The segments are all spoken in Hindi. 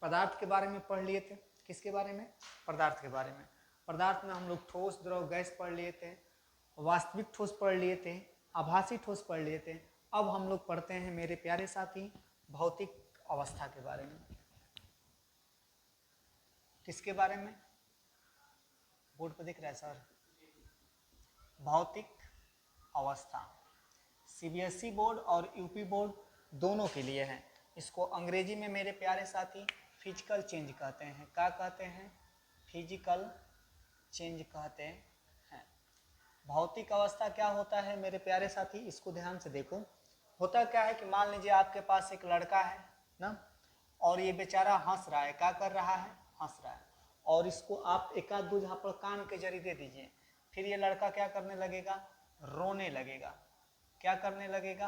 पदार्थ के बारे में पढ़ लिए थे। किसके बारे में? पदार्थ के बारे में। पदार्थ में हम लोग ठोस, द्रव, गैस पढ़ लिए थे, वास्तविक ठोस पढ़ लिए थे, आभासी ठोस पढ़ लिए थे। अब हम लोग पढ़ते हैं मेरे प्यारे साथी भौतिक अवस्था के बारे में। किसके बारे में? बोर्ड पर दिख रहा है सर, भौतिक अवस्था। सीबीएसई बोर्ड और यूपी बोर्ड दोनों के लिए है। इसको अंग्रेजी में मेरे प्यारे साथी फिजिकल चेंज कहते हैं। क्या कहते हैं? फिजिकल चेंज कहते हैं। भौतिक अवस्था क्या होता है मेरे प्यारे साथी? इसको ध्यान से देखो। होता क्या है कि मान लीजिए आपके पास एक लड़का है ना, और ये बेचारा हंस रहा है। क्या कर रहा है? हंस रहा है। और इसको आप एक आध दो झापड़ कान के जरिए दे दीजिए, फिर ये लड़का क्या करने लगेगा? रोने लगेगा। क्या करने लगेगा?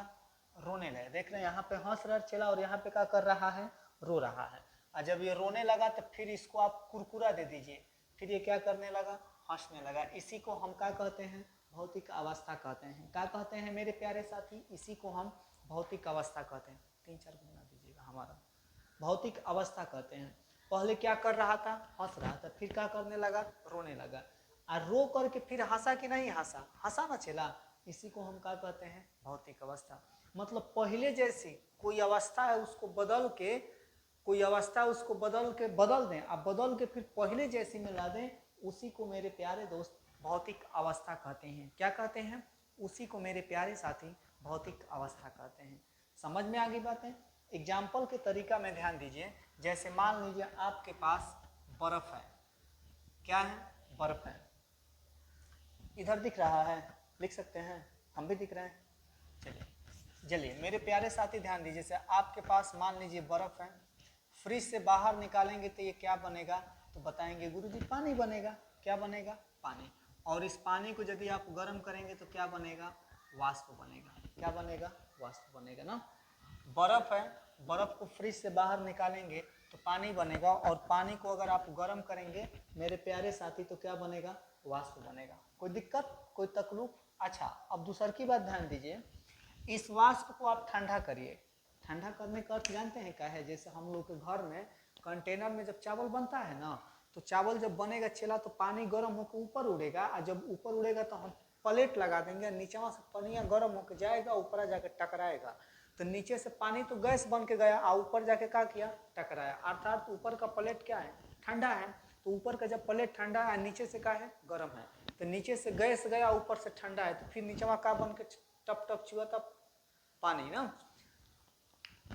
रोने लगेगा। देख रहे हैं यहाँ पे हंस रहा चला और यहाँ पे क्या कर रहा है? रो रहा है। और जब ये रोने लगा तो फिर इसको आप कुरकुरा दे दीजिए, फिर ये क्या करने लगा? हंसने लगा। इसी को हम क्या कहते हैं? भौतिक अवस्था कहते हैं। क्या कहते हैं मेरे प्यारे साथी? इसी को हम भौतिक अवस्था कहते हैं। 3-4 को बना दीजिएगा। हमारा भौतिक अवस्था कहते हैं। पहले क्या कर रहा था? हंस रहा था, फिर क्या करने लगा? रोने लगा। और रो करके फिर हंसा कि नहीं हंसा? हंसा ना चला। इसी को हम क्या कहते हैं? भौतिक अवस्था। मतलब पहले जैसी कोई अवस्था है उसको बदल के, कोई अवस्था उसको बदल दें, अब बदल के फिर पहले जैसी में ला दें, उसी को मेरे प्यारे दोस्त भौतिक अवस्था कहते हैं। क्या कहते हैं? उसी को मेरे प्यारे साथी भौतिक अवस्था कहते हैं। समझ में आ गई बातें? एग्जाम्पल के तरीका में ध्यान दीजिए। जैसे मान लीजिए आपके पास बर्फ है। क्या है? बर्फ है। इधर दिख रहा है, लिख सकते हैं, हम भी दिख रहे हैं। चलिए मेरे प्यारे साथी ध्यान दीजिए। जैसे आपके पास मान लीजिए बर्फ है, फ्रिज से बाहर निकालेंगे तो ये क्या बनेगा? तो बताएंगे गुरुजी पानी बनेगा। क्या बनेगा? पानी। और इस पानी को यदि आप गर्म करेंगे तो क्या बनेगा? वाष्प बनेगा। क्या बनेगा? वाष्प बनेगा ना। बर्फ है, बर्फ को फ्रिज से बाहर निकालेंगे तो पानी बनेगा, और पानी को अगर आप गर्म करेंगे मेरे प्यारे साथी तो क्या बनेगा? वाष्प बनेगा। कोई दिक्कत? कोई तकलीफ? अच्छा, अब दूसर की बात ध्यान दीजिए। इस वाष्प को आप ठंडा करिए। ठंडा करने का अर्थ जानते हैं क्या है? जैसे हम लोग के घर में कंटेनर में जब चावल बनता है ना, तो चावल जब बनेगा चला तो पानी गर्म होकर ऊपर उड़ेगा, और जब ऊपर उड़ेगा तो हम प्लेट लगा देंगे, नीचे से पानी गर्म होकर जाएगा, ऊपर जाकर टकराएगा। तो नीचे से पानी तो गैस बन के गया और ऊपर जाके क्या किया? टकराया। अर्थात ऊपर का प्लेट क्या है? ठंडा है। तो ऊपर का जब प्लेट ठंडा है, नीचे से क्या है? गर्म है। तो नीचे से गैस गया, ऊपर से ठंडा है, तो फिर नीचे का बन के टप टप छुआ तब पानी ना।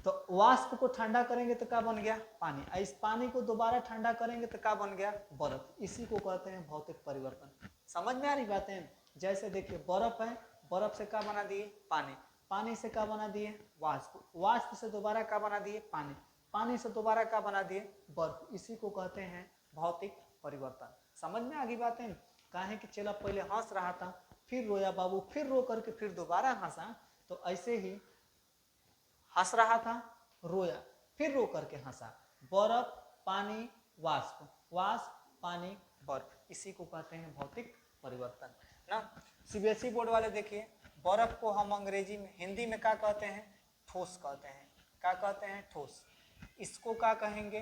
तो वाष्प को ठंडा करेंगे तो क्या बन गया? पानी। इस पानी को दोबारा ठंडा करेंगे तो क्या बन गया? बर्फ। इसी को कहते हैं भौतिक परिवर्तन। समझ में आ रही बातें? जैसे देखिए बर्फ है, बर्फ से क्या बना दिए? पानी। पानी से क्या बना दिए? वाष्प। वाष्प से दोबारा क्या बना दिए? पानी। पानी से दोबारा क्या बना दिए? बर्फ। इसी को कहते हैं भौतिक परिवर्तन। समझ में आ गई बातें? काहे कि चला पहले हंस रहा था, फिर रोया बाबू, फिर रो करके फिर दोबारा हंसा, तो ऐसे ही हंस रहा था, रोया, फिर रो करके हंसा। बर्फ, पानी, वाष्प, वाष्प, पानी, बर्फ। इसी को कहते हैं भौतिक परिवर्तन ना। सीबीएसई बोर्ड वाले देखिए, बर्फ को हम अंग्रेजी में, हिंदी में क्या कहते हैं? ठोस कहते हैं। क्या कहते हैं? ठोस। इसको क्या कहेंगे?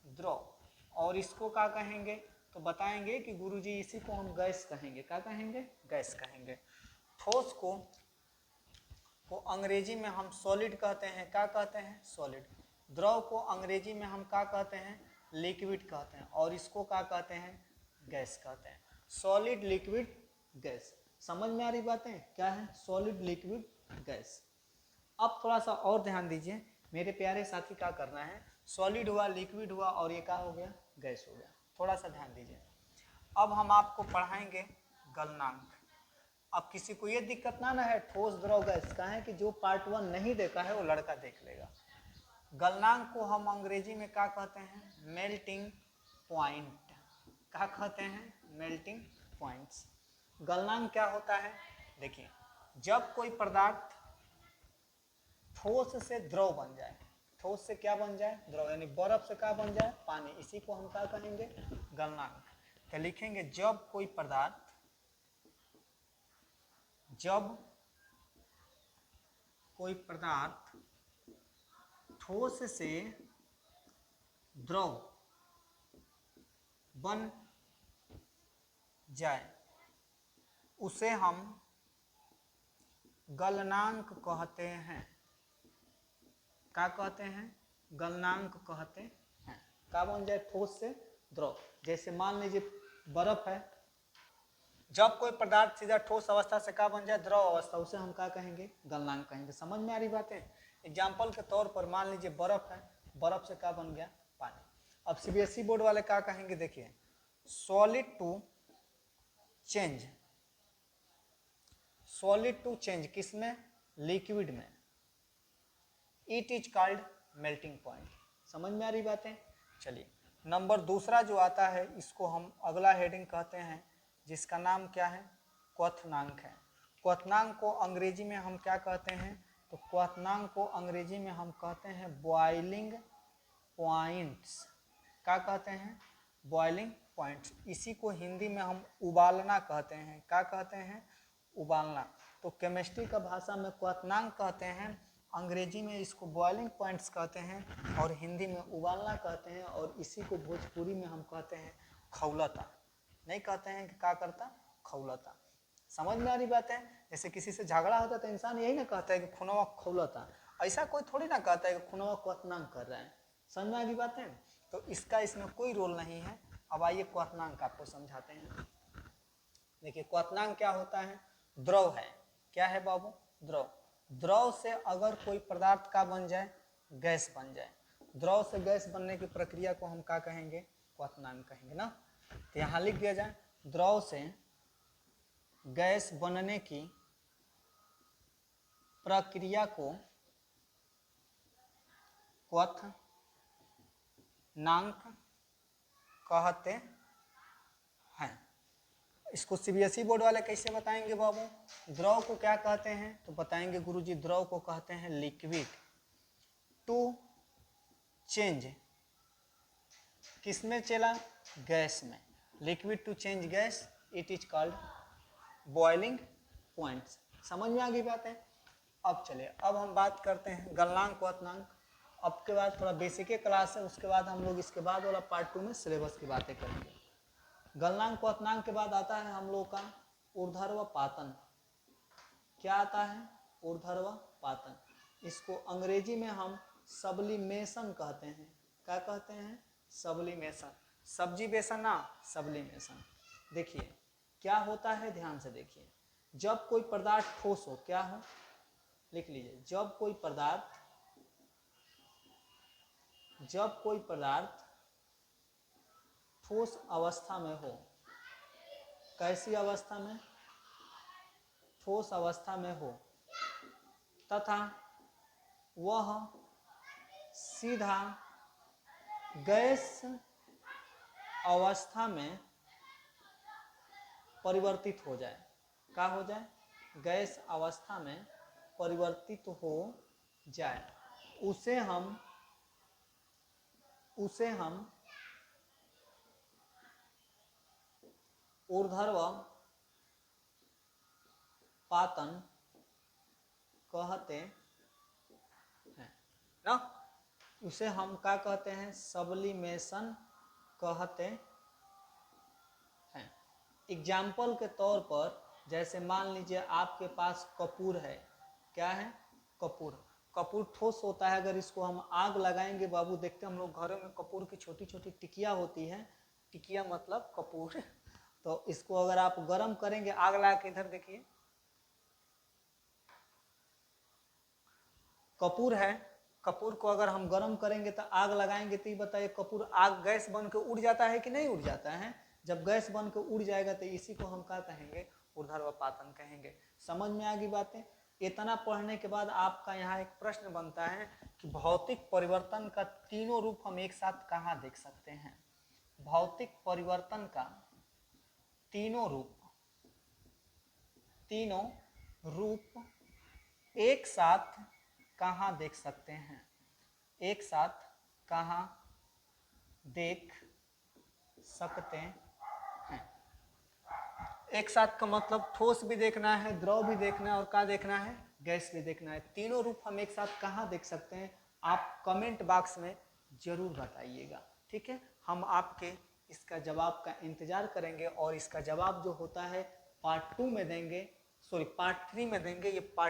द्रव। और इसको क्या कहेंगे? तो बताएंगे कि गुरुजी इसी को हम गैस कहेंगे। क्या कहेंगे? गैस कहेंगे। ठोस को अंग्रेजी में हम सॉलिड कहते हैं। क्या कहते हैं? सॉलिड। द्रव को अंग्रेजी में हम क्या कहते हैं? लिक्विड कहते हैं। और इसको क्या कहते हैं? गैस कहते हैं। Solid, liquid, gas. समझ में आ रही बातें? क्या है? Solid, liquid, gas. अब थोड़ा सा और ध्यान दीजिए मेरे प्यारे साथी। क्या करना है? सॉलिड हुआ, लिक्विड हुआ, और ये क्या हो गया? गैस हो गया। थोड़ा सा ध्यान दीजिए। अब हम आपको पढ़ाएंगे गलनांक। अब किसी को ये दिक्कत ना है ठोस, द्रव, गैस का है कि जो पार्ट 1 नहीं देखा है वो लड़का देख लेगा। गलनांक को हम अंग्रेजी में क्या कहते हैं? Melting point. क्या कहते हैं? Melting points. गलनांक क्या होता है? देखिए, जब कोई पदार्थ ठोस से द्रव बन जाए, ठोस से क्या बन जाए? द्रव। यानी बर्फ से क्या बन जाए? पानी। इसी को हम क्या कहेंगे? गलनांक। तो लिखेंगे जब कोई पदार्थ, जब कोई पदार्थ ठोस से द्रव बन जाए उसे हम गलनांक कहते हैं। क्या कहते हैं? गलनांक कहते हैं। क्या बन जाए ठोस से द्रव। जैसे मान लीजिए बर्फ है, जब कोई पदार्थ सीधा ठोस अवस्था से क्या बन जाए द्रव अवस्था, उसे हम क्या कहेंगे? गलनांक कहेंगे। समझ में आ रही बातें? एग्जाम्पल के तौर पर मान लीजिए बर्फ है, बर्फ से क्या बन गया? पानी। अब सीबीएसई बोर्ड वाले क्या कहेंगे? देखिए, solid to change, solid to change किसमें? लिक्विड में, it is called melting point. समझ में आ रही बातें? चलिए, नंबर दूसरा जो आता है इसको हम अगला हेडिंग कहते हैं, जिसका नाम क्या है? क्वथनांक है। क्वथनांक को अंग्रेजी में हम क्या कहते हैं? तो क्वथनांक को अंग्रेजी में हम कहते हैं बॉइलिंग पॉइंट्स। क्या कहते हैं? Boiling points. इसी को हिंदी में हम उबालना कहते हैं। क्या कहते हैं? उबालना। तो केमिस्ट्री का भाषा में क्वथनांक कहते हैं, अंग्रेजी में इसको बॉइलिंग पॉइंट्स कहते हैं, और हिंदी में उबालना कहते हैं, और इसी को भोजपुरी में हम कहते हैं खौलता। नहीं कहते हैं कि क्या करता? खौलता। समझ में आ रही बात है? जैसे किसी से झगड़ा होता है तो इंसान यही ना कहता है कि खुनवा खौलता, ऐसा कोई थोड़ी ना कहता है कि खुनवा क्वथनांक कर रहा है। समझ में आ रही बात है? तो इसका इसमें कोई रोल नहीं है। अब आइए क्वथनांक आपको समझाते हैं। देखिए, क्वथनांक क्या होता है? द्रव है। क्या है बाबू? द्रव। द्रव से अगर कोई पदार्थ का बन जाए? गैस बन जाए। द्रव से गैस बनने की प्रक्रिया को हम क्या कहेंगे? क्वथनांक कहेंगे ना। तो यहाँ लिख दिया जाए, द्रव से गैस बनने की प्रक्रिया को क्वथनांक कहते हैं। इसको सीबीएसई बोर्ड वाले कैसे बताएंगे बाबू? द्रव को क्या कहते हैं? तो बताएंगे गुरुजी, द्रव को कहते हैं लिक्विड टू चेंज। किसमें चला? गैस में। Liquid to change gas, it is called boiling points. समझ में आ गई बात है? अब चलिए, अब हम बात करते हैं गलनांक क्वथनांक। अब के बाद थोड़ा बेसिक क्लास है, उसके बाद हम लोग इसके बाद वाला पार्ट 2 में सिलेबस की बातें करेंगे। गलनांक क्वथनांक के बाद आता है हम लोग का ऊर्ध्वाधर पातन। क्या आता है? ऊर्ध्वाधर पातन। इसको अंग्रेजी में हम सब्लिमेशन कहते हैं। क्या कहते हैं? सब्लिमेशन। सब्जी बेसन ना, सब्लिमेशन। देखिए क्या होता है, ध्यान से देखिए। जब कोई पदार्थ ठोस हो, क्या हो? लिख लीजिए, जब कोई पदार्थ ठोस अवस्था में हो। कैसी अवस्था में? ठोस अवस्था में हो, तथा वह सीधा गैस अवस्था में परिवर्तित हो जाए। क्या हो जाए? गैस अवस्था में परिवर्तित हो जाए, उसे हम ऊर्ध्वाधर पातन कहते हैं ना। उसे हम क्या कहते हैं? सब्लिमेशन कहते हैं। एग्जाम्पल के तौर पर, जैसे मान लीजिए आपके पास कपूर है। क्या है? कपूर। कपूर ठोस होता है। अगर इसको हम आग लगाएंगे बाबू, देखते हम लोग घरों में कपूर की छोटी छोटी टिकिया होती है। टिकिया मतलब कपूर। तो इसको अगर आप गर्म करेंगे, आग लगा के, इधर देखिए कपूर है। कपूर को अगर हम गर्म करेंगे तो आग लगाएंगे, तो ये बताइए कपूर आग गैस बन के उड़ जाता है कि नहीं उड़ जाता है? जब गैस बन के उड़ जाएगा तो इसी को हम क्या कहेंगे? ऊर्ध्वाधर पातन कहेंगे। समझ में आ गई बातें? इतना पढ़ने के बाद आपका यहाँ एक प्रश्न बनता है कि भौतिक परिवर्तन का तीनों रूप हम एक साथ कहाँ देख सकते हैं? भौतिक परिवर्तन का तीनों रूप एक साथ कहाँ देख सकते हैं? एक साथ कहाँ देख सकते हैं? एक साथ का मतलब ठोस भी देखना है, द्रव भी देखना है, और क्या देखना है? गैस भी देखना है। तीनों रूप हम एक साथ कहाँ देख सकते हैं? आप कमेंट बॉक्स में ज़रूर बताइएगा। ठीक है, हम आपके इसका जवाब का इंतज़ार करेंगे और इसका जवाब जो होता है पार्ट 2 में देंगे, सॉरी पार्ट 3 में देंगे। ये पार्ट